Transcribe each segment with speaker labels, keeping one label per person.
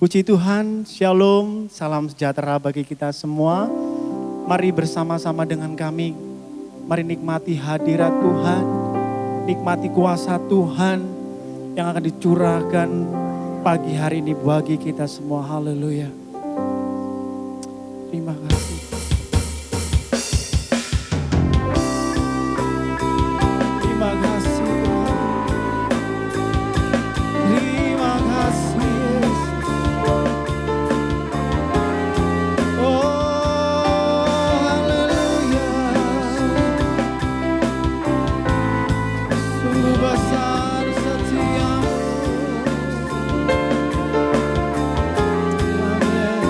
Speaker 1: Puji Tuhan, Shalom, salam sejahtera bagi kita semua. Mari bersama-sama dengan kami, mari nikmati hadirat Tuhan, nikmati kuasa Tuhan yang akan dicurahkan pagi hari ini bagi kita semua. Haleluya. Terima kasih. Terima kasih Tuhan. Terima kasih Yesus. Oh, haleluya. Sungguh besar setiamu. Amin.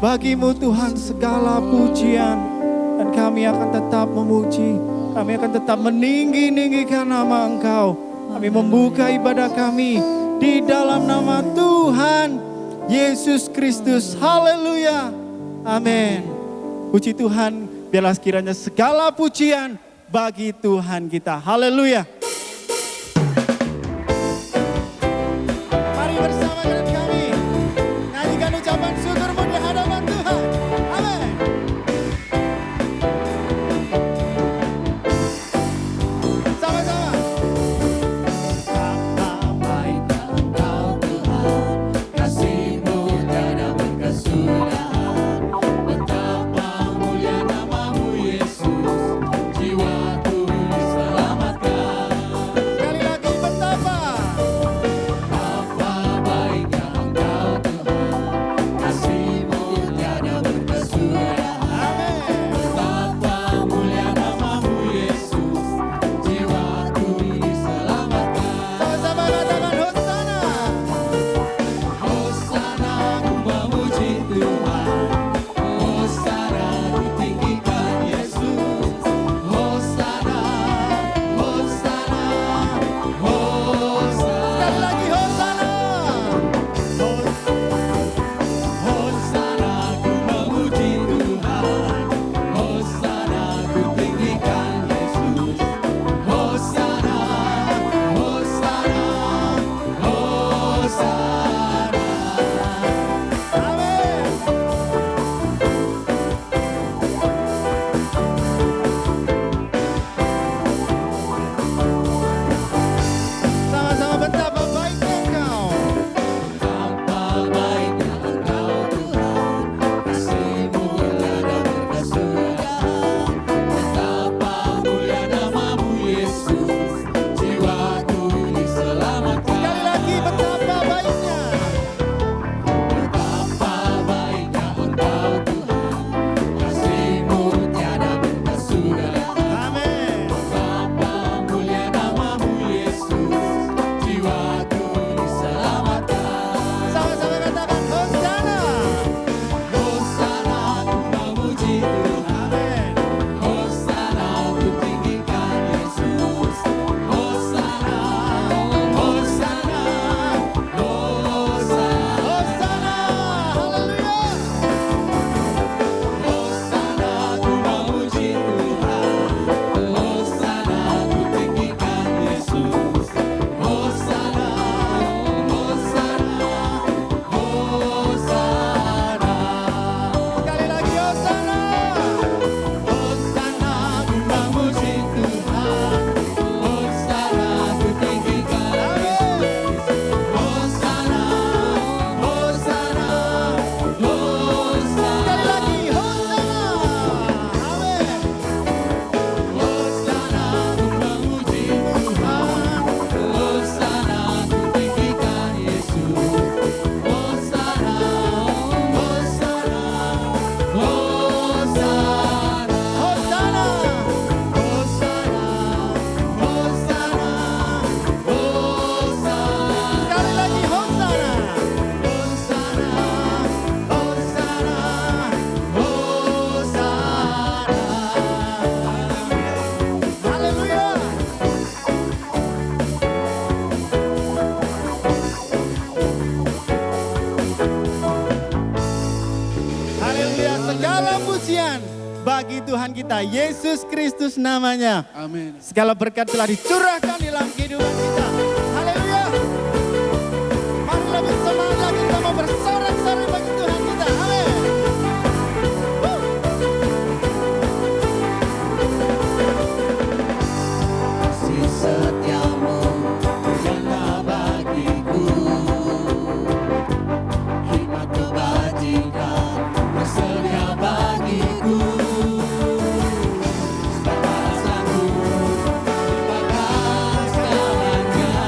Speaker 1: Bagimu Tuhan segala pujian. Dan kami akan tetap memuji. Kami akan tetap meninggi-ninggikan nama Engkau. Kami membuka ibadah kami di dalam nama Tuhan Yesus Kristus. Haleluya. Amin. Puji Tuhan, biarlah sekiranya segala pujian bagi Tuhan kita. Haleluya. Mari bersama dengan kami nyanyikan ucapan syukurmu di hadapan Tuhan. Amin. Sama-sama.
Speaker 2: Betapa baiknya Engkau Tuhan, kasih-Mu tiada berkesudahan. Betapa mulia nama-Mu Yesus, jiwaku diselamatkan.
Speaker 1: Sekali lagi, betapa
Speaker 2: baiknya Engkau Tuhan, kasih-Mu tiada berkesudahan. Betapa mulia nama-Mu Yesus, jiwaku diselamatkan.
Speaker 1: sama-sama katakan Hosana.
Speaker 2: Hosana, ku memuji Tuhan. Hosana, ku tinggikan Yesus. Hosana, Hosana, Hosana.
Speaker 1: Sekali lagi Hosana.
Speaker 2: Hosana, ku memuji Tuhan. Hosana, ku tinggikan Yesus. Hosana, Hosana, Hosana.
Speaker 1: Amin. Sama-sama betapa baiknya Engkau.
Speaker 2: Betapa baiknya Engkau Tuhan, kasih-Mu tiada berkesudahan. Betapa mulia nama-Mu Yesus, jiwaku diselamatkan.
Speaker 1: Sekali lagi betapa baiknya.
Speaker 2: Betapa baiknya Engkau Tuhan, kasih-Mu tiada berkesudahan.
Speaker 1: Amin.
Speaker 2: Betapa mulia nama-Mu Yesus, jiwaku diselamatkan.
Speaker 1: Sama-sama katakan Hosana.
Speaker 2: Hosana, ku memuji Tuhan.
Speaker 1: Amin.
Speaker 2: Hosana, ku tinggikan Yesus. Hosana, Hosana, Hosana.
Speaker 1: Hosana. Haleluya.
Speaker 2: Hosana, ku memuji Tuhan. Hosana, ku tinggikan Yesus. Hosana, Hosana, Hosana.
Speaker 1: Sekali lagi Hosana.
Speaker 2: Hosana, ku memuji Tuhan. Hosana, ku tinggikan Yesus. Hosana, Hosana, Hosana.
Speaker 1: Sekali lagi Hosana. Amin.
Speaker 2: Hosana, ku memuji Tuhan. Hosana, ku tinggikan Yesus. Hosana, Hosana, Hosana.
Speaker 1: Hosana.
Speaker 2: Hosana, Hosana, Hosana.
Speaker 1: Sekali lagi Hosana.
Speaker 2: Hosana, Hosana, Hosana.
Speaker 1: Haleluya. Haleluya. Segala pujian bagi Tuhan kita Yesus Kristus namanya.
Speaker 3: Amin.
Speaker 1: Segala berkat telah dicurahkan dalam kehidupan kita. Haleluya. Marilah bersemangat lagi kita mau bersorak-sorai bagi Tuhan kita. Amin.
Speaker 2: Kasih setiamu nyata bagiku, hikmat kebajikan bersedia bagiku. Balasanku dipakai segalanya.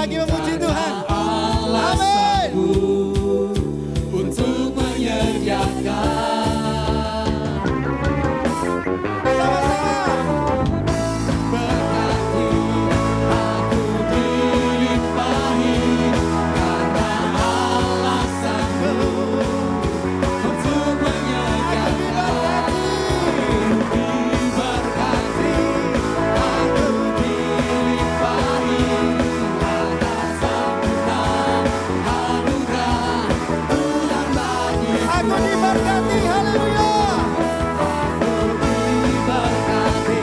Speaker 1: lagi memuji Tuhan. Amin.
Speaker 2: Alasanku untuk menyediakan berkati aku dilimpahi karena alasanku untuk menyediakan diberkati aku dilimpahi atas sempurna anugerah Tuhan bagiku.
Speaker 1: Aku diberkati, haleluya.
Speaker 2: Diberkati,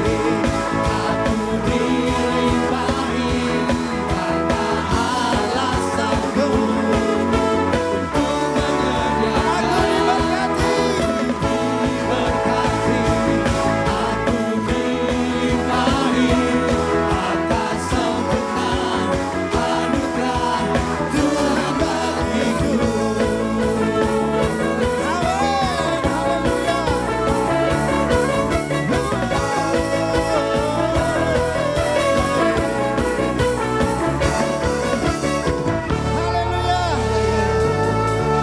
Speaker 2: aku dilimpahi karena alasanku untuk menyediakan. Diberkati, aku dilimpahi atas sempurna anugerah Tuhan bagiku.
Speaker 1: Haleluya.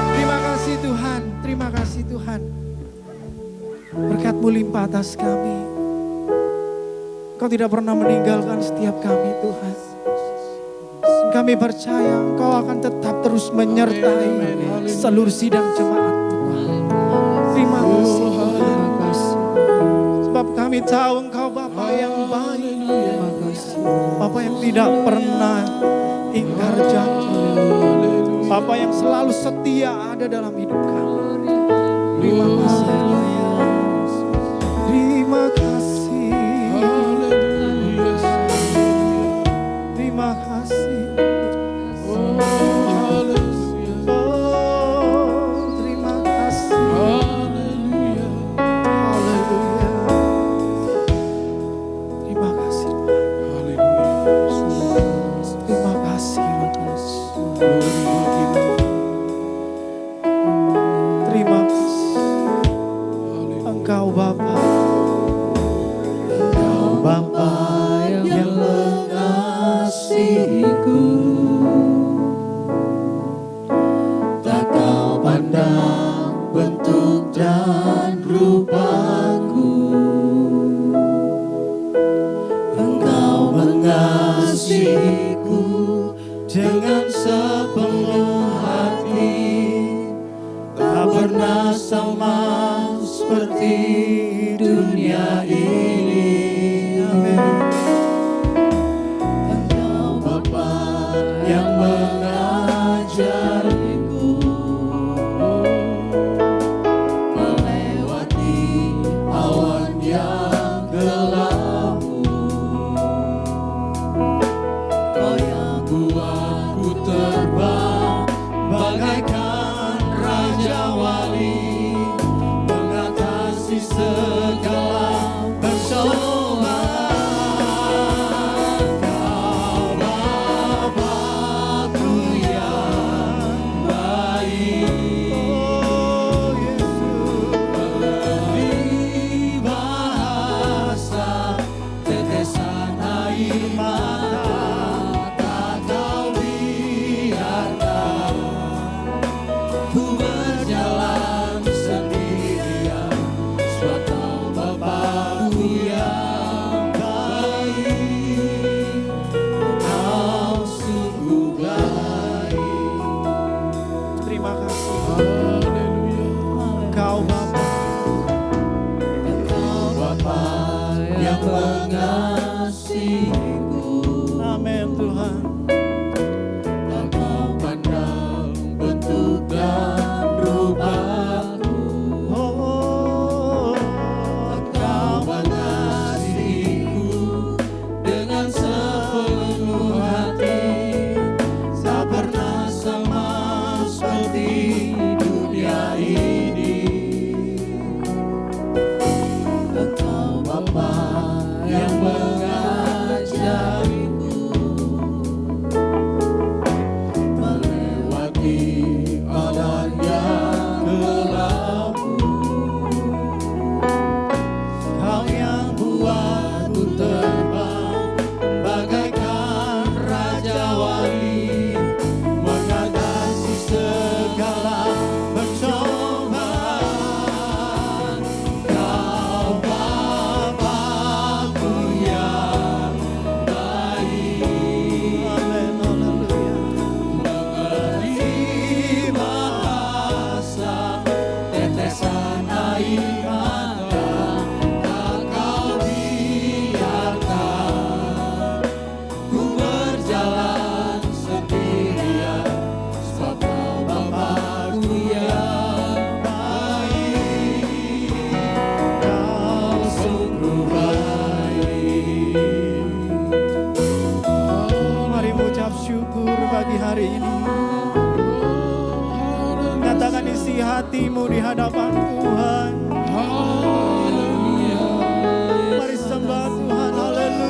Speaker 1: Terima kasih Tuhan, terima kasih Tuhan. Berkat-Mu limpah atas kami. Kau tidak pernah meninggalkan setiap kami Tuhan. Kami percaya Engkau akan tetap terus menyertai seluruh sidang jemaat-Mu Tuhan. Terima kasih. Sebab kami tahu Engkau Bapa yang baik. Bapa yang tidak pernah ingkar janji. Bapa yang selalu setia ada dalam hidup kami. Terima kasih. Terima kasih. Terima kasih. Oh, terima kasih. Haleluya. Terima kasih. Terima kasih. Terima kasih. Engkau Bapa. Engkau Bapa yang
Speaker 2: mengasihiku, tak kau pandang bentuk dan rupaku. Engkau mengasihiku dengan sepenuh hati, tak pernah sama seperti dunia ini. Engkau Bapa yang mengajariku melewati awan yang gelap. Kau yang buatku terbang bagaikan raja wali, mengatasi segala persoalan. Kau Bapa-Ku yang baik. Oh Yesus, melalui bahasa tetesan air mata, tak kau biarkan ku berjalan sendirian. Sebab kau Bapa-Ku yang baik, kau sungguh baik.
Speaker 1: Terima kasih. Engkau Bapa.
Speaker 2: Engkau Bapa yang mengasihiku,
Speaker 1: Amin Tuhan.
Speaker 2: tak kau pandang bentuk dan rupaku.
Speaker 1: Oh,
Speaker 2: Kau mengasihiku dengan sepenuh hati, tak pernah sama seperti dunia ini. Engkau Bapa yang mengajariku
Speaker 1: hari ini. Nyatakan isi hatimu di hadapan Tuhan. Mari sembah Tuhan, haleluya.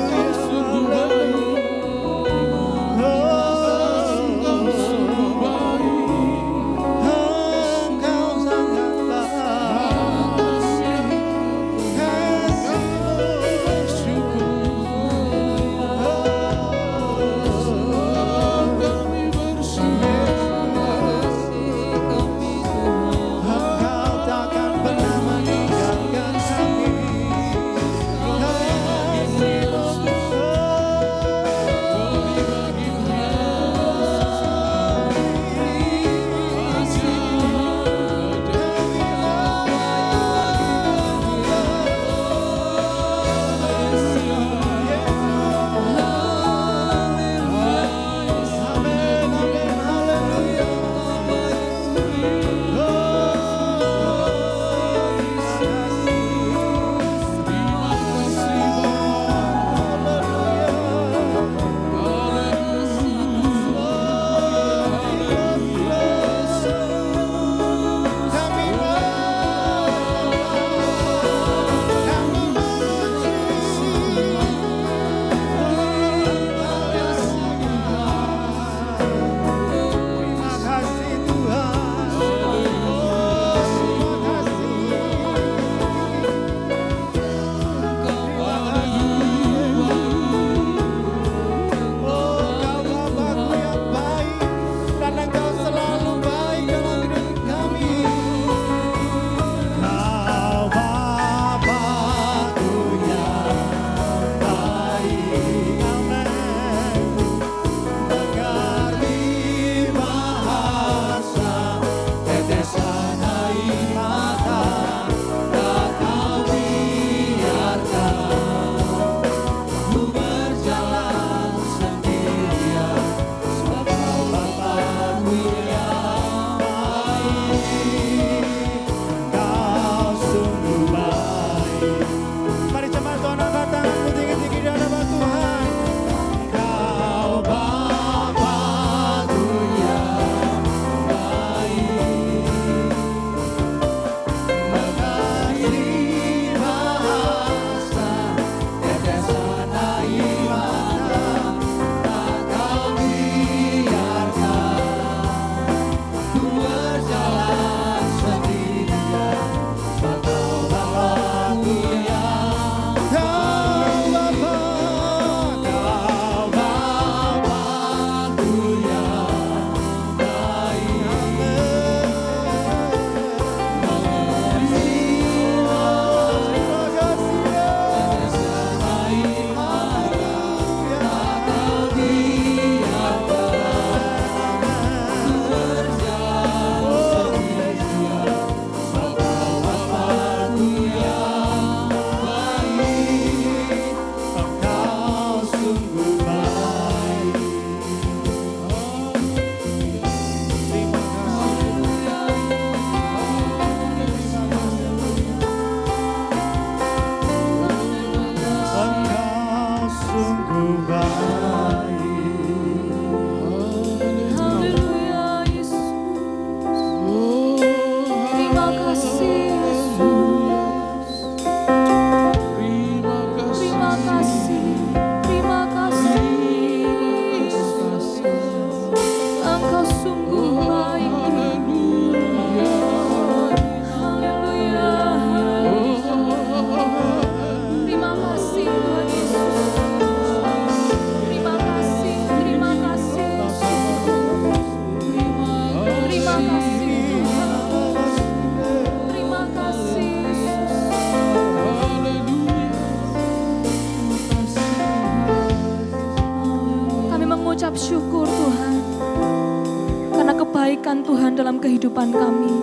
Speaker 3: kebaikan Tuhan dalam kehidupan kami.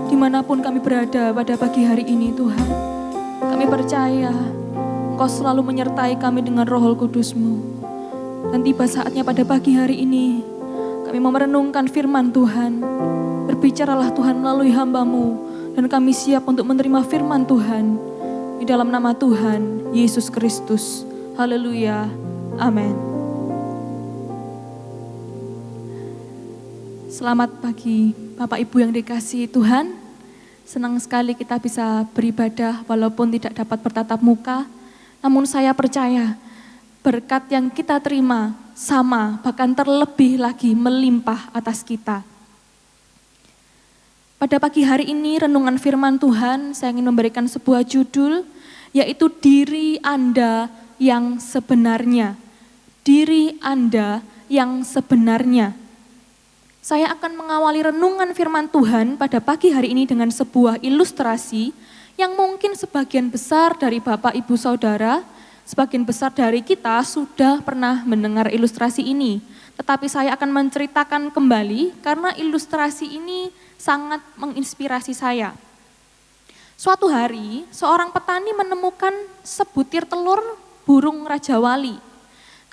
Speaker 3: Dimanapun kami berada pada pagi hari ini Tuhan, kami percaya Engkau selalu menyertai kami dengan Roh Kudus-Mu. Dan tiba saatnya pada pagi hari ini, kami mau merenungkan firman Tuhan. Berbicaralah Tuhan melalui hamba-Mu, dan kami siap untuk menerima firman Tuhan. Di dalam nama Tuhan, Yesus Kristus. Haleluya. Amin. Selamat pagi Bapak Ibu yang dikasihi Tuhan. Senang sekali kita bisa beribadah walaupun tidak dapat bertatap muka. Namun saya percaya berkat yang kita terima sama bahkan terlebih lagi melimpah atas kita. Pada pagi hari ini renungan firman Tuhan saya ingin memberikan sebuah judul yaitu diri Anda yang sebenarnya. Diri Anda yang sebenarnya. Saya akan mengawali renungan firman Tuhan pada pagi hari ini dengan sebuah ilustrasi yang mungkin sebagian besar dari Bapak, Ibu, Saudara, sebagian besar dari kita sudah pernah mendengar ilustrasi ini. Tetapi saya akan menceritakan kembali karena ilustrasi ini sangat menginspirasi saya. Suatu hari, seorang petani menemukan sebutir telur burung rajawali.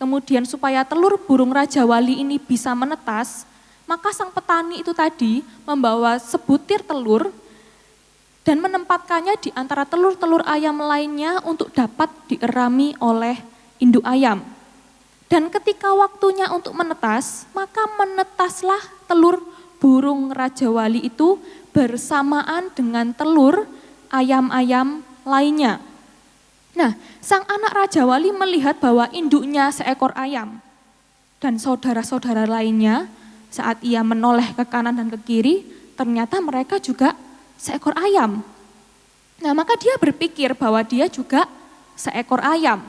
Speaker 3: Kemudian supaya telur burung rajawali ini bisa menetas, maka sang petani itu tadi membawa sebutir telur dan menempatkannya di antara telur-telur ayam lainnya untuk dapat dierami oleh induk ayam. Dan ketika waktunya untuk menetas, maka menetaslah telur burung rajawali itu bersamaan dengan telur ayam-ayam lainnya. Nah, sang anak rajawali melihat bahwa induknya seekor ayam dan saudara-saudara lainnya saat ia menoleh ke kanan dan ke kiri, ternyata mereka juga seekor ayam. Nah, maka dia berpikir bahwa dia juga seekor ayam,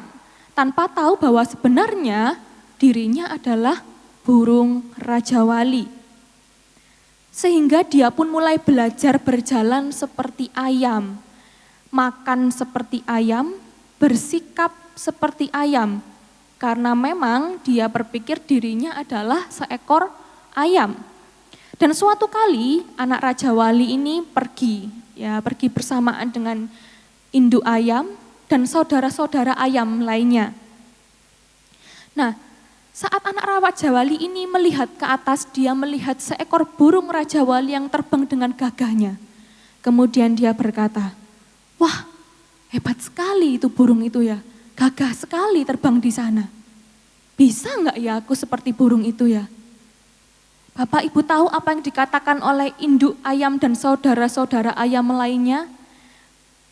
Speaker 3: tanpa tahu bahwa sebenarnya dirinya adalah burung rajawali. Sehingga dia pun mulai belajar berjalan seperti ayam, makan seperti ayam, bersikap seperti ayam. Karena memang dia berpikir dirinya adalah seekor ayam. Dan suatu kali anak rajawali ini pergi bersamaan dengan induk ayam dan saudara-saudara ayam lainnya. Nah, saat anak rajawali ini melihat ke atas, dia melihat seekor burung rajawali yang terbang dengan gagahnya. Kemudian dia berkata, "Wah, hebat sekali itu burung itu ya, gagah sekali terbang di sana. Bisa enggak ya aku seperti burung itu ya?" Bapak Ibu tahu apa yang dikatakan oleh induk ayam dan saudara-saudara ayam lainnya?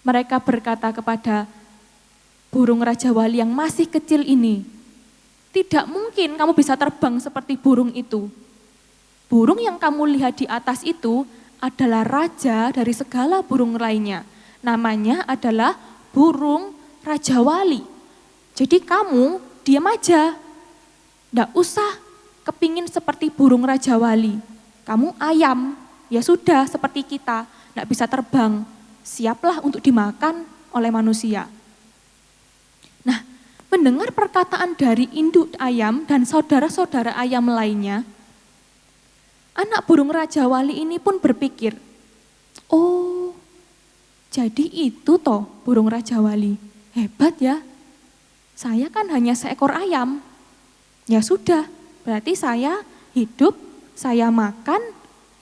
Speaker 3: Mereka berkata kepada burung rajawali yang masih kecil ini, "Tidak mungkin kamu bisa terbang seperti burung itu. Burung yang kamu lihat di atas itu adalah raja dari segala burung lainnya. Namanya adalah burung rajawali. Jadi kamu diam aja, nggak usah kepingin seperti burung rajawali. Kamu ayam, ya sudah seperti kita, nggak bisa terbang. Siaplah untuk dimakan oleh manusia." Nah, mendengar perkataan dari induk ayam dan saudara-saudara ayam lainnya, anak burung rajawali ini pun berpikir, "Oh, jadi itu toh burung rajawali. Hebat ya, saya kan hanya seekor ayam. Ya sudah, berarti saya hidup, saya makan,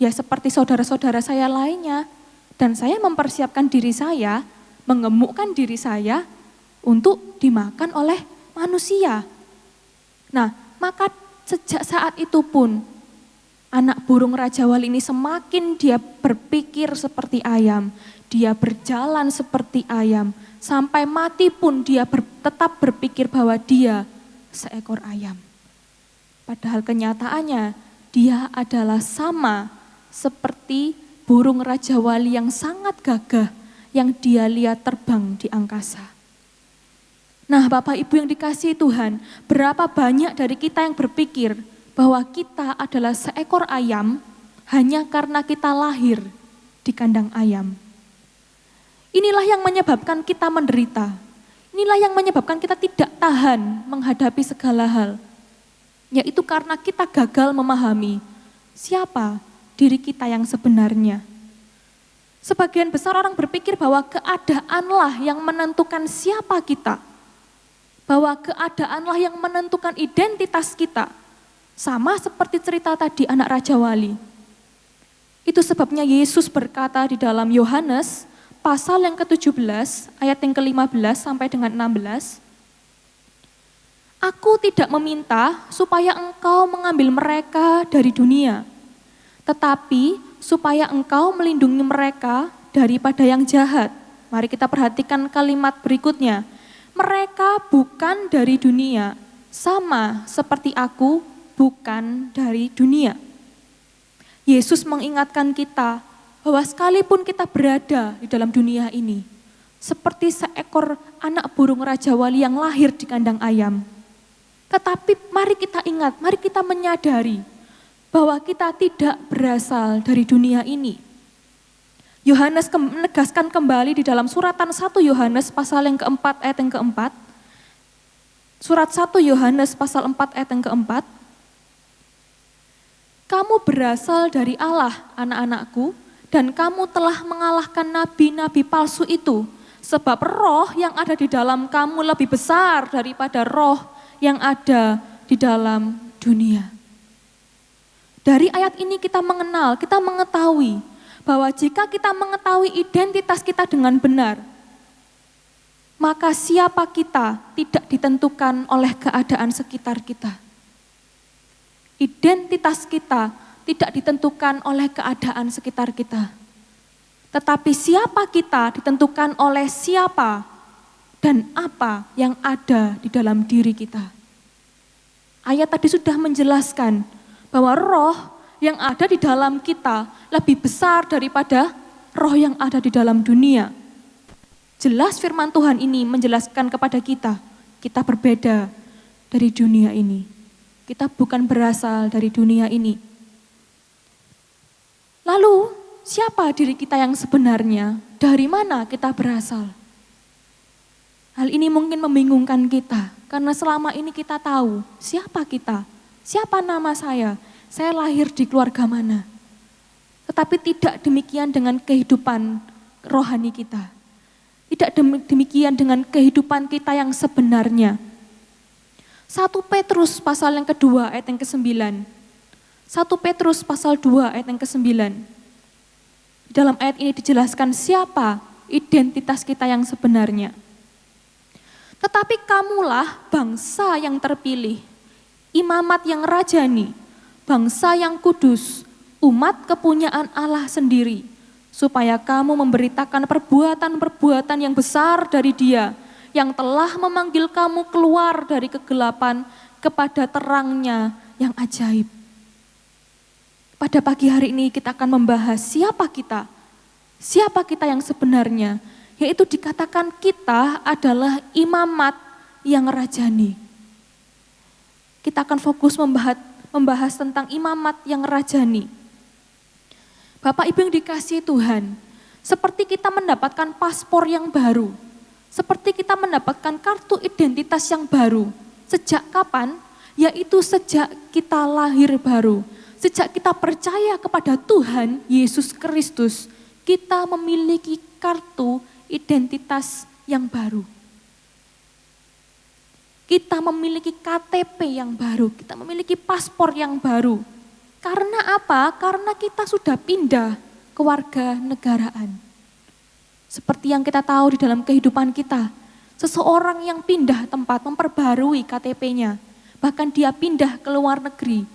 Speaker 3: ya seperti saudara-saudara saya lainnya. Dan saya mempersiapkan diri saya, mengemukkan diri saya untuk dimakan oleh manusia." Nah, maka sejak saat itu pun anak burung rajawali ini semakin dia berpikir seperti ayam, dia berjalan seperti ayam, sampai mati pun dia tetap berpikir bahwa dia seekor ayam. Padahal kenyataannya dia adalah sama seperti burung rajawali yang sangat gagah yang dia lihat terbang di angkasa. Nah, Bapak Ibu yang dikasihi Tuhan, berapa banyak dari kita yang berpikir bahwa kita adalah seekor ayam hanya karena kita lahir di kandang ayam. Inilah yang menyebabkan kita menderita. Inilah yang menyebabkan kita tidak tahan menghadapi segala hal. Yaitu karena kita gagal memahami siapa diri kita yang sebenarnya. Sebagian besar orang berpikir bahwa keadaanlah yang menentukan siapa kita. Bahwa keadaanlah yang menentukan identitas kita. Sama seperti cerita tadi anak rajawali. Itu sebabnya Yesus berkata di dalam Yohanes pasal yang ke-17 ayat yang ke-15 sampai dengan 16. "Aku tidak meminta supaya engkau mengambil mereka dari dunia, tetapi supaya engkau melindungi mereka daripada yang jahat. Mari kita perhatikan kalimat berikutnya. Mereka bukan dari dunia, sama seperti aku bukan dari dunia. Yesus mengingatkan kita bahwa sekalipun kita berada di dalam dunia ini, seperti seekor anak burung Raja Wali yang lahir di kandang ayam. Tetapi mari kita ingat, mari kita menyadari bahwa kita tidak berasal dari dunia ini. Yohanes menegaskan kembali di dalam suratan 1 Yohanes pasal yang keempat ayat yang keempat. Surat 1 Yohanes pasal 4 ayat yang keempat. Kamu berasal dari Allah, anak-anakku, dan kamu telah mengalahkan nabi-nabi palsu itu. Sebab roh yang ada di dalam kamu lebih besar daripada roh yang ada di dalam dunia. Dari ayat ini kita mengenal, kita mengetahui bahwa jika kita mengetahui identitas kita dengan benar, maka siapa kita tidak ditentukan oleh keadaan sekitar kita. Identitas kita tidak ditentukan oleh keadaan sekitar kita. Tetapi siapa kita ditentukan oleh siapa dan apa yang ada di dalam diri kita. Ayat tadi sudah menjelaskan bahwa roh yang ada di dalam kita lebih besar daripada roh yang ada di dalam dunia. Jelas firman Tuhan ini menjelaskan kepada kita, kita berbeda dari dunia ini. Kita bukan berasal dari dunia ini. Lalu, siapa diri kita yang sebenarnya? Dari mana kita berasal? Hal ini mungkin membingungkan kita, karena selama ini kita tahu siapa kita, siapa nama saya lahir di keluarga mana. Tetapi tidak demikian dengan kehidupan rohani kita. Tidak demikian dengan kehidupan kita yang sebenarnya. 1 Petrus pasal yang kedua ayat yang ke-9. 1 Petrus pasal 2 ayat yang ke-9. Dalam ayat ini dijelaskan siapa identitas kita yang sebenarnya. Tetapi kamulah bangsa yang terpilih, imamat yang rajani, bangsa yang kudus, umat kepunyaan Allah sendiri, supaya kamu memberitakan perbuatan-perbuatan yang besar dari Dia, yang telah memanggil kamu keluar dari kegelapan kepada terangnya yang ajaib. Pada pagi hari ini kita akan membahas siapa kita yang sebenarnya, yaitu dikatakan kita adalah imamat yang rajani. Kita akan fokus membahas tentang imamat yang rajani. Bapak Ibu yang dikasihi Tuhan, seperti kita mendapatkan paspor yang baru, seperti kita mendapatkan kartu identitas yang baru. Sejak kapan? Yaitu sejak kita lahir baru. Sejak kita percaya kepada Tuhan Yesus Kristus, kita memiliki kartu identitas yang baru. Kita memiliki KTP yang baru, kita memiliki paspor yang baru. Karena apa? Karena kita sudah pindah ke warga negaraan. Seperti yang kita tahu di dalam kehidupan kita, seseorang yang pindah tempat memperbarui KTP-nya, bahkan dia pindah ke luar negeri,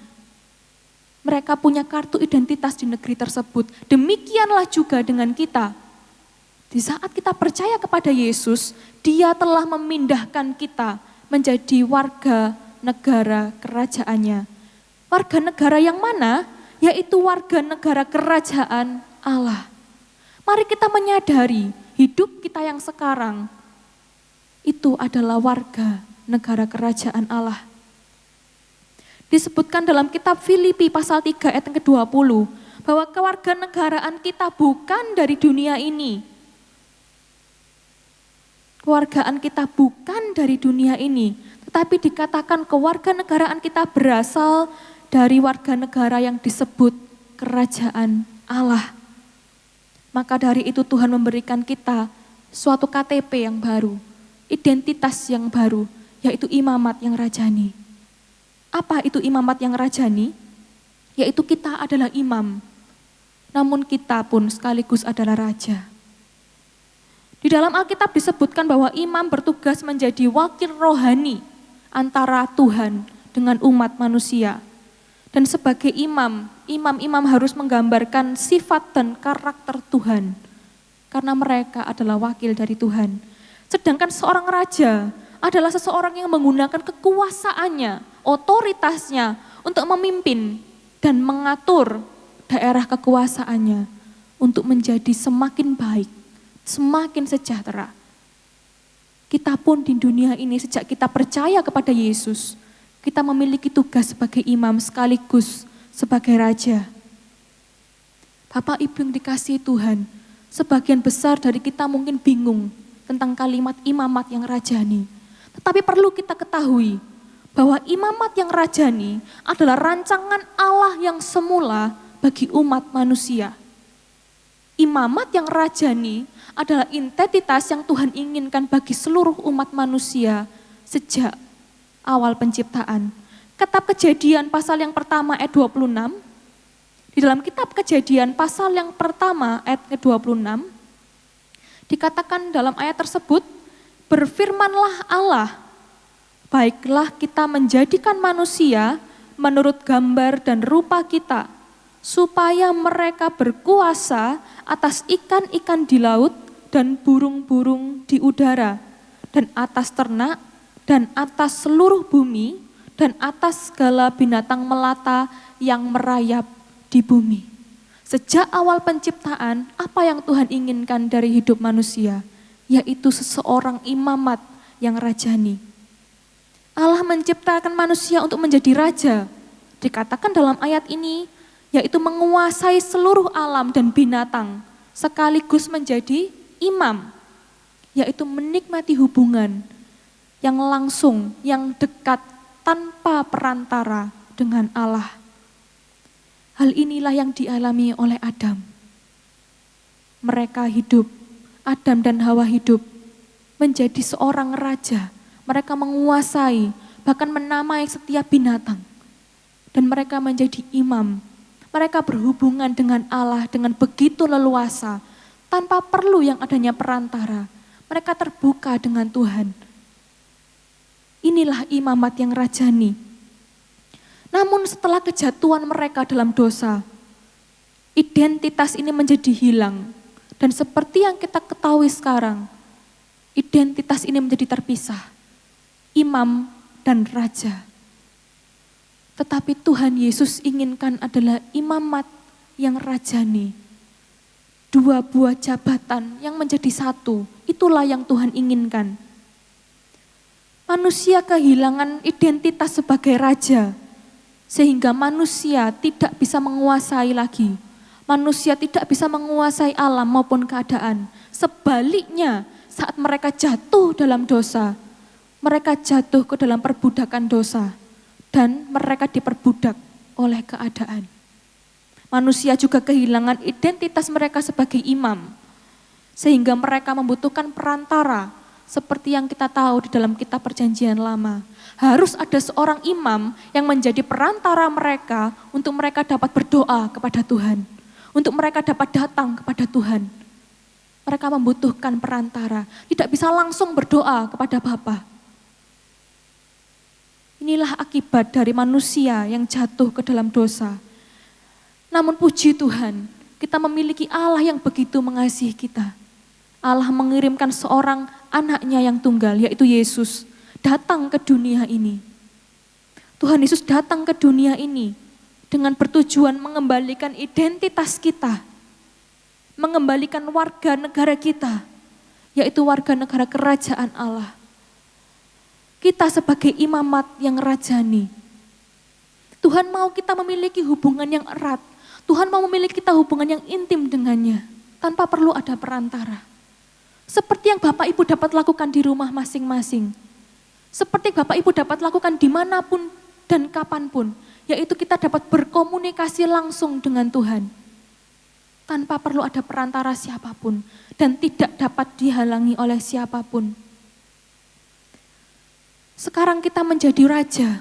Speaker 3: mereka punya kartu identitas di negeri tersebut. Demikianlah juga dengan kita. Di saat kita percaya kepada Yesus, Dia telah memindahkan kita menjadi warga negara kerajaannya. Warga negara yang mana? Yaitu warga negara kerajaan Allah. Mari kita menyadari hidup kita yang sekarang itu adalah warga negara kerajaan Allah. Disebutkan dalam kitab Filipi pasal 3 ayat yang ke-20 bahwa kewarganegaraan kita bukan dari dunia ini. Kewargaan kita bukan dari dunia ini, tetapi dikatakan kewarganegaraan kita berasal dari warga negara yang disebut kerajaan Allah. Maka dari itu Tuhan memberikan kita suatu KTP yang baru, identitas yang baru, yaitu imamat yang rajani. Apa itu imamat yang rajani? Yaitu kita adalah imam, namun kita pun sekaligus adalah raja. Di dalam Alkitab disebutkan bahwa imam bertugas menjadi wakil rohani antara Tuhan dengan umat manusia. Dan sebagai imam-imam harus menggambarkan sifat dan karakter Tuhan. Karena mereka adalah wakil dari Tuhan. Sedangkan seorang raja adalah seseorang yang menggunakan kekuasaannya, otoritasnya untuk memimpin dan mengatur daerah kekuasaannya untuk menjadi semakin baik, semakin sejahtera. Kita pun di dunia ini sejak kita percaya kepada Yesus, kita memiliki tugas sebagai imam sekaligus sebagai raja. Bapak Ibu yang dikasihi Tuhan, sebagian besar dari kita mungkin bingung tentang kalimat imamat yang rajani. Tetapi perlu kita ketahui bahwa imamat yang rajani adalah rancangan Allah yang semula bagi umat manusia. Imamat yang rajani adalah identitas yang Tuhan inginkan bagi seluruh umat manusia sejak awal penciptaan. Kitab Kejadian pasal yang pertama ayat 26, di dalam kitab Kejadian pasal yang pertama ayat ke-26, dikatakan dalam ayat tersebut, berfirmanlah Allah, baiklah kita menjadikan manusia menurut gambar dan rupa kita, supaya mereka berkuasa atas ikan-ikan di laut dan burung-burung di udara, dan atas ternak, dan atas seluruh bumi, dan atas segala binatang melata yang merayap di bumi. Sejak awal penciptaan, apa yang Tuhan inginkan dari hidup manusia? Yaitu seseorang imamat yang rajani. Allah menciptakan manusia untuk menjadi raja. Dikatakan dalam ayat ini, yaitu menguasai seluruh alam dan binatang, sekaligus menjadi imam, yaitu menikmati hubungan yang langsung, yang dekat, tanpa perantara dengan Allah. Hal inilah yang dialami oleh Adam. Mereka hidup, Adam dan Hawa hidup menjadi seorang raja. Mereka menguasai, bahkan menamai setiap binatang. Dan mereka menjadi imam. Mereka berhubungan dengan Allah dengan begitu leluasa, tanpa perlu yang adanya perantara. Mereka terbuka dengan Tuhan. Inilah imamat yang rajani. Namun setelah kejatuhan mereka dalam dosa, identitas ini menjadi hilang. Dan seperti yang kita ketahui sekarang, identitas ini menjadi terpisah. Imam dan raja. Tetapi Tuhan Yesus inginkan adalah imamat yang rajani. Dua buah jabatan yang menjadi satu, itulah yang Tuhan inginkan. Manusia kehilangan identitas sebagai raja, sehingga manusia tidak bisa menguasai lagi. Manusia tidak bisa menguasai alam maupun keadaan. Sebaliknya, saat mereka jatuh dalam dosa, mereka jatuh ke dalam perbudakan dosa, dan mereka diperbudak oleh keadaan. Manusia juga kehilangan identitas mereka sebagai imam, sehingga mereka membutuhkan perantara, seperti yang kita tahu di dalam kitab Perjanjian Lama. Harus ada seorang imam yang menjadi perantara mereka untuk mereka dapat berdoa kepada Tuhan. Untuk mereka dapat datang kepada Tuhan. Mereka membutuhkan perantara. Tidak bisa langsung berdoa kepada Bapa. Inilah akibat dari manusia yang jatuh ke dalam dosa. Namun puji Tuhan, kita memiliki Allah yang begitu mengasihi kita. Allah mengirimkan seorang anaknya yang tunggal, yaitu Yesus, datang ke dunia ini. Tuhan Yesus datang ke dunia ini dengan bertujuan mengembalikan identitas kita, mengembalikan warga negara kita, yaitu warga negara kerajaan Allah. Kita sebagai imamat yang rajani, Tuhan mau kita memiliki hubungan yang erat, Tuhan mau memiliki kita hubungan yang intim dengannya, tanpa perlu ada perantara. Seperti yang Bapak Ibu dapat lakukan di rumah masing-masing. Seperti Bapak Ibu dapat lakukan dimanapun dan kapanpun. Yaitu kita dapat berkomunikasi langsung dengan Tuhan. Tanpa perlu ada perantara siapapun. Dan tidak dapat dihalangi oleh siapapun. Sekarang kita menjadi raja.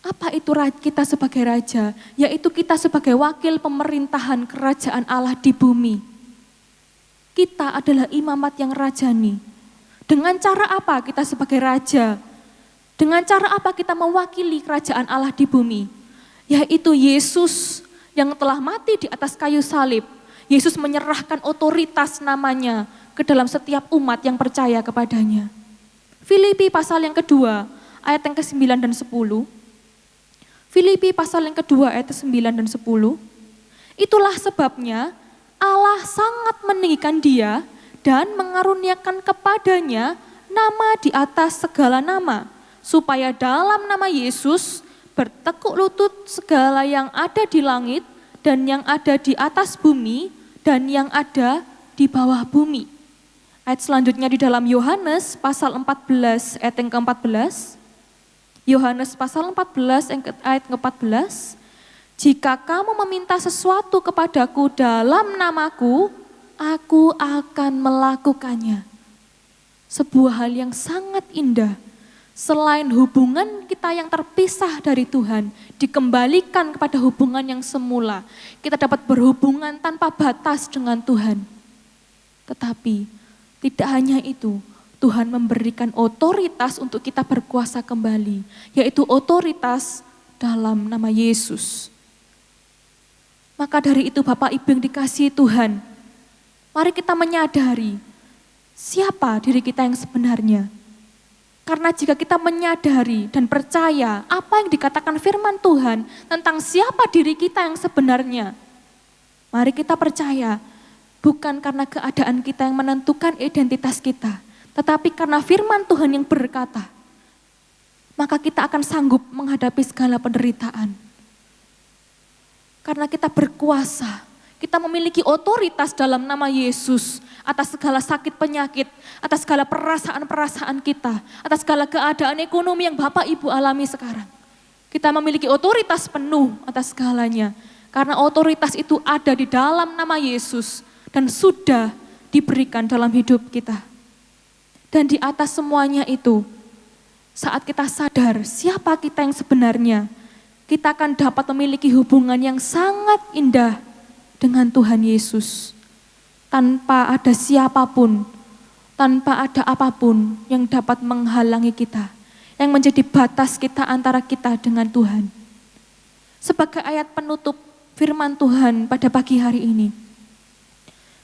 Speaker 3: Apa itu kita sebagai raja? Yaitu kita sebagai wakil pemerintahan kerajaan Allah di bumi. Kita adalah imamat yang rajani. Dengan cara apa kita sebagai raja? Dengan cara apa kita mewakili kerajaan Allah di bumi? yaitu Yesus yang telah mati di atas kayu salib. Yesus menyerahkan otoritas namanya ke dalam setiap umat yang percaya kepadanya. Filipi pasal yang kedua, ayat yang ke-9 dan 10. Filipi pasal yang kedua, ayat 9 dan 10. Itulah sebabnya Allah sangat meninggikan dia dan mengaruniakan kepadanya nama di atas segala nama, supaya dalam nama Yesus bertekuk lutut segala yang ada di langit dan yang ada di atas bumi dan yang ada di bawah bumi. Ayat selanjutnya di dalam Yohanes pasal 14 ayat yang ke-14. Yohanes pasal 14 ayat ke-14. Jika kamu meminta sesuatu kepadaku dalam namaku, aku akan melakukannya. Sebuah hal yang sangat indah. Selain hubungan kita yang terpisah dari Tuhan, dikembalikan kepada hubungan yang semula. Kita dapat berhubungan tanpa batas dengan Tuhan. Tetapi tidak hanya itu, Tuhan memberikan otoritas untuk kita berkuasa kembali, yaitu otoritas dalam nama Yesus. Maka dari itu Bapak Ibu yang dikasihi Tuhan, mari kita menyadari siapa diri kita yang sebenarnya. Karena jika kita menyadari dan percaya apa yang dikatakan firman Tuhan tentang siapa diri kita yang sebenarnya, mari kita percaya bukan karena keadaan kita yang menentukan identitas kita, tetapi karena firman Tuhan yang berkata, maka kita akan sanggup menghadapi segala penderitaan. Karena kita berkuasa, kita memiliki otoritas dalam nama Yesus atas segala sakit penyakit, atas segala perasaan-perasaan kita, atas segala keadaan ekonomi yang Bapak Ibu alami sekarang. Kita memiliki otoritas penuh atas segalanya, karena otoritas itu ada di dalam nama Yesus dan sudah diberikan dalam hidup kita. Dan di atas semuanya itu, saat kita sadar siapa kita yang sebenarnya, kita akan dapat memiliki hubungan yang sangat indah dengan Tuhan Yesus. Tanpa ada siapapun, tanpa ada apapun yang dapat menghalangi kita, yang menjadi batas kita antara kita dengan Tuhan. Sebagai ayat penutup firman Tuhan pada pagi hari ini,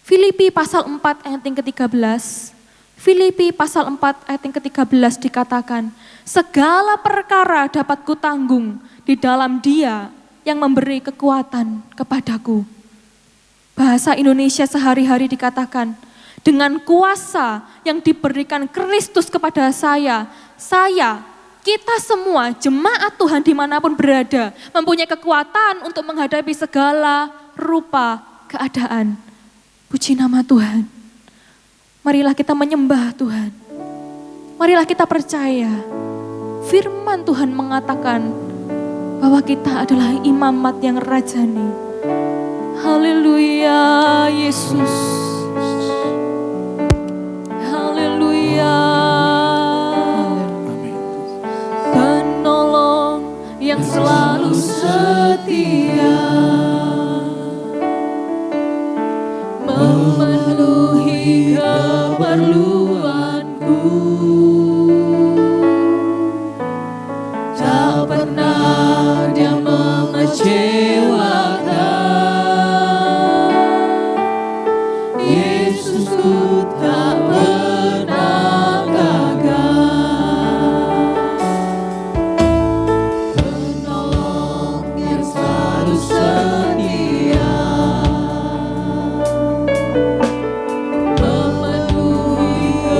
Speaker 3: Filipi pasal 4 ayat yang ke-13, Filipi pasal 4 ayat yang ke-13 dikatakan, segala perkara dapat kutanggung di dalam Dia yang memberi kekuatan kepadaku. Bahasa Indonesia sehari-hari dikatakan, dengan kuasa yang diberikan Kristus kepada saya, kita semua jemaat Tuhan dimanapun berada, mempunyai kekuatan untuk menghadapi segala rupa keadaan. Puji nama Tuhan. Marilah kita menyembah Tuhan. Marilah kita percaya, firman Tuhan mengatakan bahwa kita adalah imamat yang rajani. Haleluya Yesus. Haleluya. Penolong yang selalu setia, memenuhi keperluanku. Tak pernah Dia mengecewakan. Yesusku tak pernah gagal. Penolong yang selalu setia, memenuhi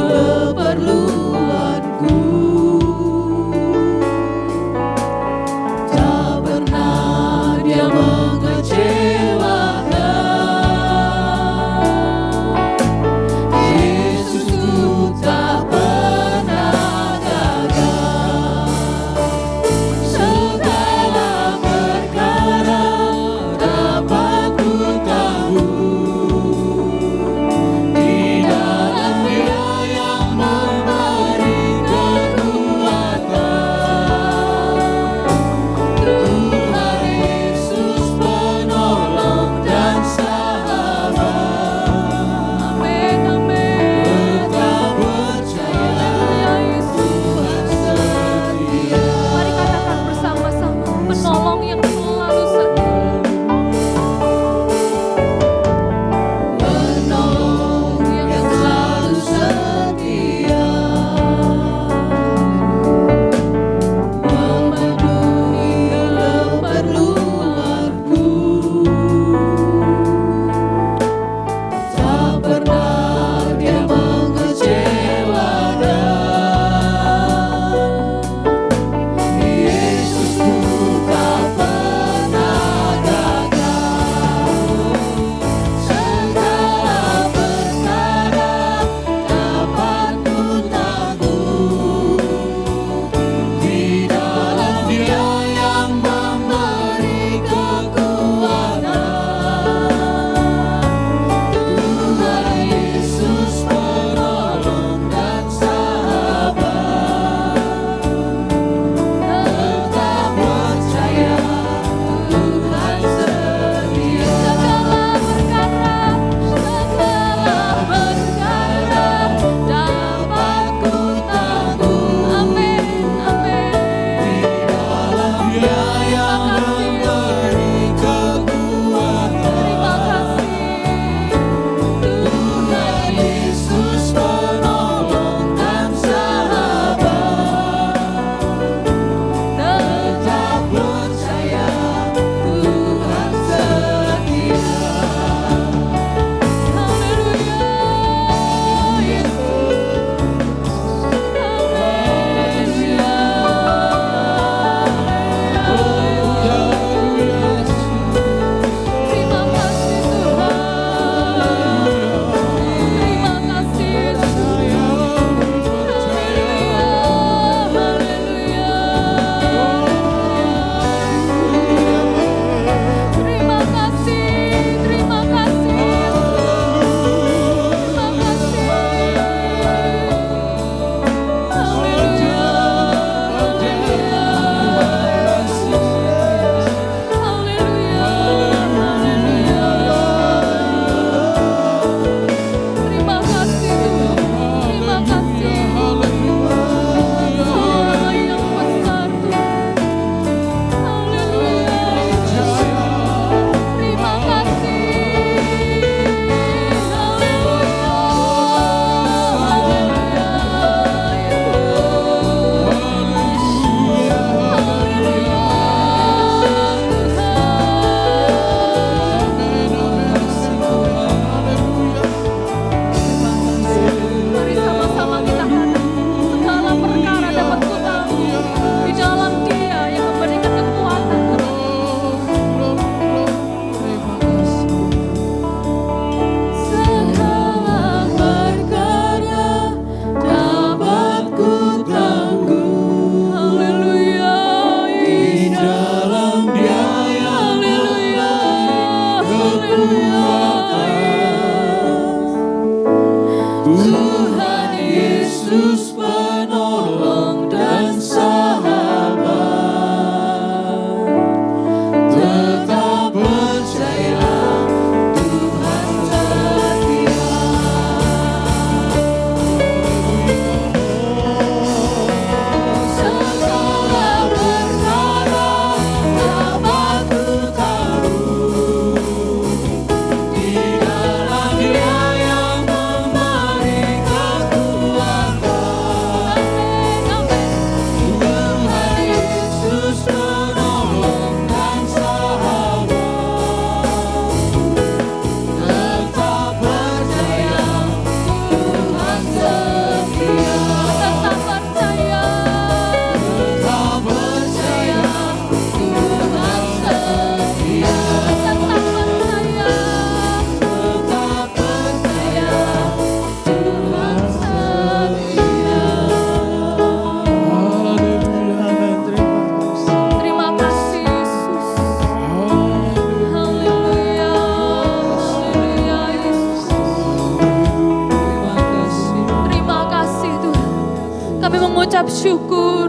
Speaker 3: mengucap syukur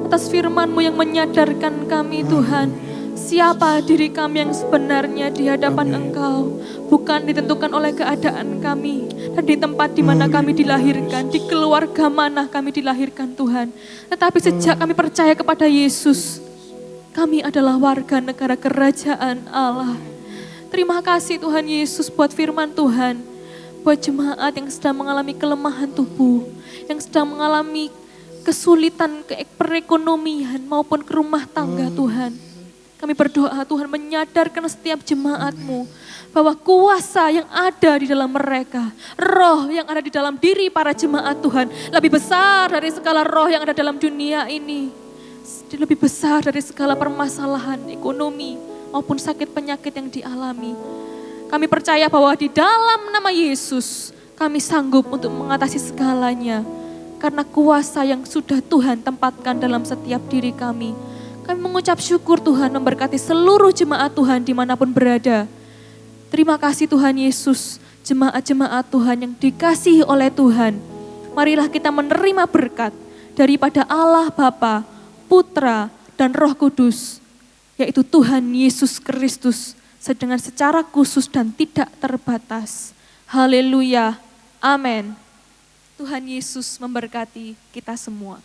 Speaker 3: atas firman-Mu yang menyadarkan kami Tuhan, siapa diri kami yang sebenarnya di hadapan Engkau. Bukan ditentukan oleh keadaan kami dan di tempat di mana kami dilahirkan, di keluarga mana kami dilahirkan Tuhan. Tetapi sejak kami percaya kepada Yesus, kami adalah warga negara kerajaan Allah. Terima kasih Tuhan Yesus buat firman Tuhan, buat jemaat yang sedang mengalami kelemahan tubuh, yang sedang mengalami kesulitan perekonomian maupun ke rumah tangga Tuhan. Kami berdoa Tuhan menyadarkan setiap jemaat-Mu bahwa kuasa yang ada di dalam mereka, roh yang ada di dalam diri para jemaat Tuhan lebih besar dari segala roh yang ada dalam dunia ini. Lebih besar dari segala permasalahan ekonomi maupun sakit penyakit yang dialami. Kami percaya bahwa di dalam nama Yesus kami sanggup untuk mengatasi segalanya. Karena kuasa yang sudah Tuhan tempatkan dalam setiap diri kami. Kami mengucap syukur Tuhan memberkati seluruh jemaat Tuhan dimanapun berada. Terima kasih Tuhan Yesus, jemaat-jemaat Tuhan yang dikasihi oleh Tuhan. Marilah kita menerima berkat daripada Allah Bapa, Putra, dan Roh Kudus, yaitu Tuhan Yesus Kristus, dengan secara khusus dan tidak terbatas. Haleluya, amin. Tuhan Yesus memberkati kita semua.